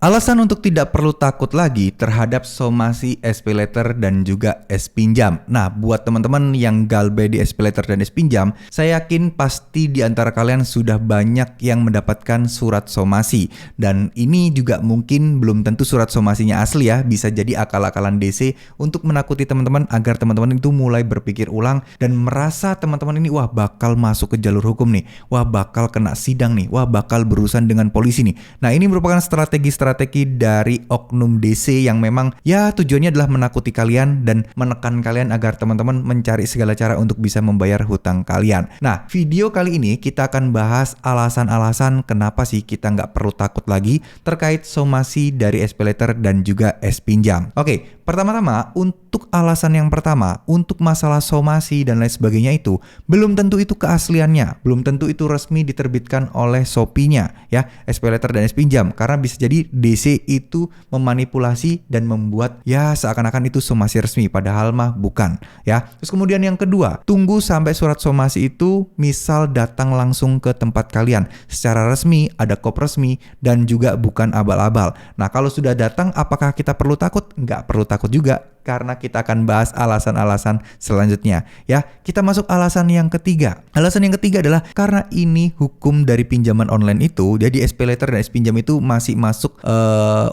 Alasan untuk tidak perlu takut lagi terhadap somasi SPayLater dan juga S-Pinjam. Nah, buat teman-teman yang galbay di SPayLater dan S-Pinjam, saya yakin pasti di antara kalian sudah banyak yang mendapatkan surat somasi. Dan ini juga mungkin belum tentu surat somasinya asli ya, bisa jadi akal-akalan DC untuk menakuti teman-teman agar teman-teman itu mulai berpikir ulang dan merasa teman-teman ini wah bakal masuk ke jalur hukum nih, wah bakal kena sidang nih, wah bakal berurusan dengan polisi nih. Nah, ini merupakan strategi dari oknum DC yang memang ya tujuannya adalah menakuti kalian dan menekan kalian agar teman-teman mencari segala cara untuk bisa membayar hutang kalian. Nah, video kali ini kita akan bahas alasan-alasan kenapa sih kita nggak perlu takut lagi terkait somasi dari SPayLater dan juga S-Pinjam. Oke, pertama-tama untuk alasan yang pertama, untuk masalah somasi dan lain sebagainya itu belum tentu itu keasliannya, belum tentu itu resmi diterbitkan oleh Shopee-nya ya, SPayLater dan S-Pinjam, karena bisa jadi DC itu memanipulasi dan membuat ya seakan-akan itu somasi resmi padahal mah bukan ya. Terus kemudian yang kedua, tunggu sampai surat somasi itu misal datang langsung ke tempat kalian secara resmi, ada kop resmi dan juga bukan abal-abal. Nah, kalau sudah datang apakah kita perlu takut? Nggak perlu takut juga, karena kita akan bahas alasan-alasan selanjutnya ya. Kita masuk alasan yang ketiga. Alasan yang ketiga adalah karena ini hukum dari pinjaman online itu, jadi SPayLater dan S-Pinjam itu masih masuk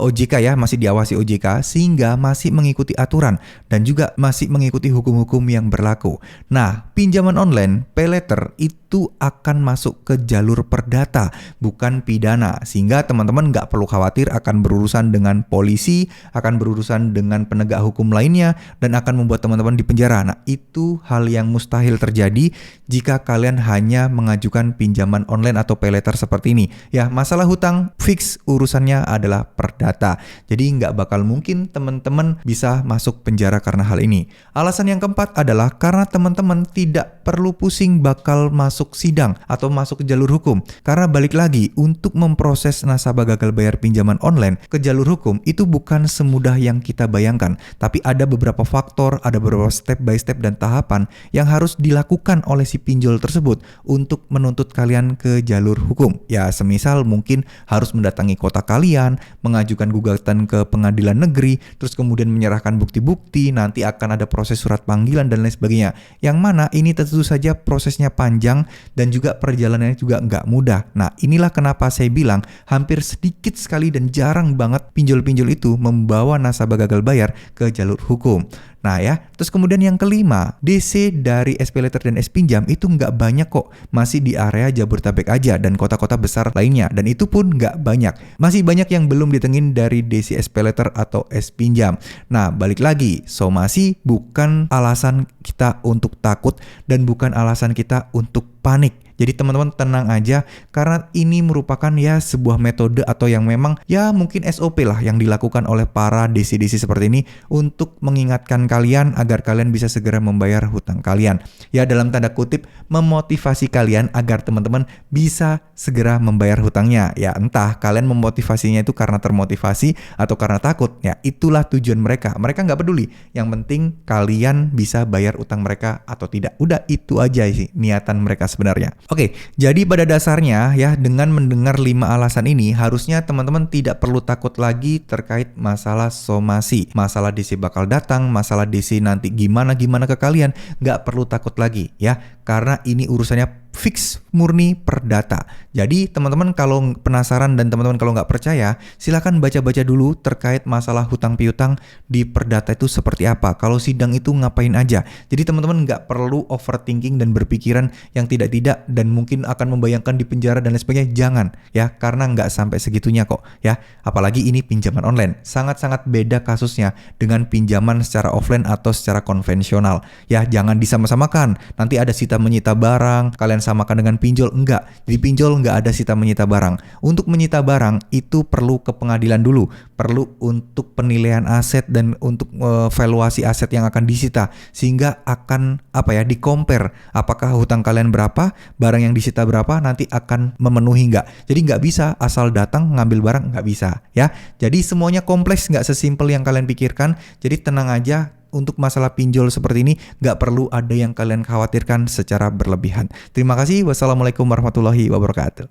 OJK ya, masih diawasi OJK sehingga masih mengikuti aturan dan juga masih mengikuti hukum-hukum yang berlaku. Nah, pinjaman online PayLater itu akan masuk ke jalur perdata bukan pidana, sehingga teman-teman nggak perlu khawatir akan berurusan dengan polisi, akan berurusan dengan penegak hukum lainnya dan akan membuat teman-teman dipenjara. Nah, itu hal yang mustahil terjadi jika kalian hanya mengajukan pinjaman online atau PayLater seperti ini. Ya, masalah hutang fix urusannya adalah perdata. Jadi nggak bakal mungkin teman-teman bisa masuk penjara karena hal ini. Alasan yang keempat adalah karena teman-teman tidak perlu pusing bakal masuk sidang atau masuk ke jalur hukum. Karena balik lagi, untuk memproses nasabah gagal bayar pinjaman online ke jalur hukum itu bukan semudah yang kita bayangkan. Tapi ada beberapa faktor, ada beberapa step by step dan tahapan yang harus dilakukan oleh si pinjol tersebut untuk menuntut kalian ke jalur hukum. Ya, semisal mungkin harus mendatangi kota kalian, mengajukan gugatan ke pengadilan negeri, terus kemudian menyerahkan bukti-bukti, nanti akan ada proses surat panggilan dan lain sebagainya. Yang mana ini tentu saja prosesnya panjang dan juga perjalanannya juga nggak mudah. Nah, inilah kenapa saya bilang hampir sedikit sekali dan jarang banget pinjol-pinjol itu membawa nasabah gagal bayar ke jalur hukum. Nah ya, terus kemudian yang kelima, DC dari SPayLater dan S-Pinjam itu nggak banyak kok, masih di area Jabodetabek aja dan kota-kota besar lainnya, dan itu pun nggak banyak. Masih banyak yang belum ditengin dari DC SPayLater atau S-Pinjam. Nah, balik lagi, somasi bukan alasan kita untuk takut dan bukan alasan kita untuk panik. Jadi teman-teman tenang aja, karena ini merupakan ya sebuah metode atau yang memang ya mungkin SOP lah yang dilakukan oleh para DC-DC seperti ini untuk mengingatkan kalian agar kalian bisa segera membayar hutang kalian. Ya, dalam tanda kutip memotivasi kalian agar teman-teman bisa segera membayar hutangnya. Ya, entah kalian memotivasinya itu karena termotivasi atau karena takut. Ya, itulah tujuan mereka. Mereka nggak peduli. Yang penting kalian bisa bayar utang mereka atau tidak. Udah itu aja sih niatan mereka sebenarnya. Oke, jadi pada dasarnya ya dengan mendengar 5 alasan ini harusnya teman-teman tidak perlu takut lagi terkait masalah somasi. Masalah DC bakal datang, masalah DC nanti gimana-gimana ke kalian, nggak perlu takut lagi ya. Karena ini urusannya fix murni perdata. Jadi teman-teman kalau penasaran dan teman-teman kalau nggak percaya, silahkan baca-baca dulu terkait masalah hutang piutang di perdata itu seperti apa. Kalau sidang itu ngapain aja. Jadi teman-teman nggak perlu overthinking dan berpikiran yang tidak-tidak dan mungkin akan membayangkan di penjara dan lain sebagainya. Jangan ya, karena nggak sampai segitunya kok ya. Apalagi ini pinjaman online. Sangat-sangat beda kasusnya dengan pinjaman secara offline atau secara konvensional. Ya, jangan disama-samakan. Nanti ada sita menyita barang, kalian samakan dengan pinjol. Enggak, di pinjol enggak ada sita menyita barang. Untuk menyita barang itu perlu ke pengadilan dulu, perlu untuk penilaian aset dan untuk valuasi aset yang akan disita, sehingga akan di compare apakah hutang kalian berapa, barang yang disita berapa, nanti akan memenuhi enggak. Jadi enggak bisa asal datang ngambil barang, enggak bisa ya. Jadi semuanya kompleks, enggak sesimpel yang kalian pikirkan. Jadi tenang aja. Untuk masalah pinjol seperti ini nggak perlu ada yang kalian khawatirkan secara berlebihan. Terima kasih. Wassalamualaikum warahmatullahi wabarakatuh.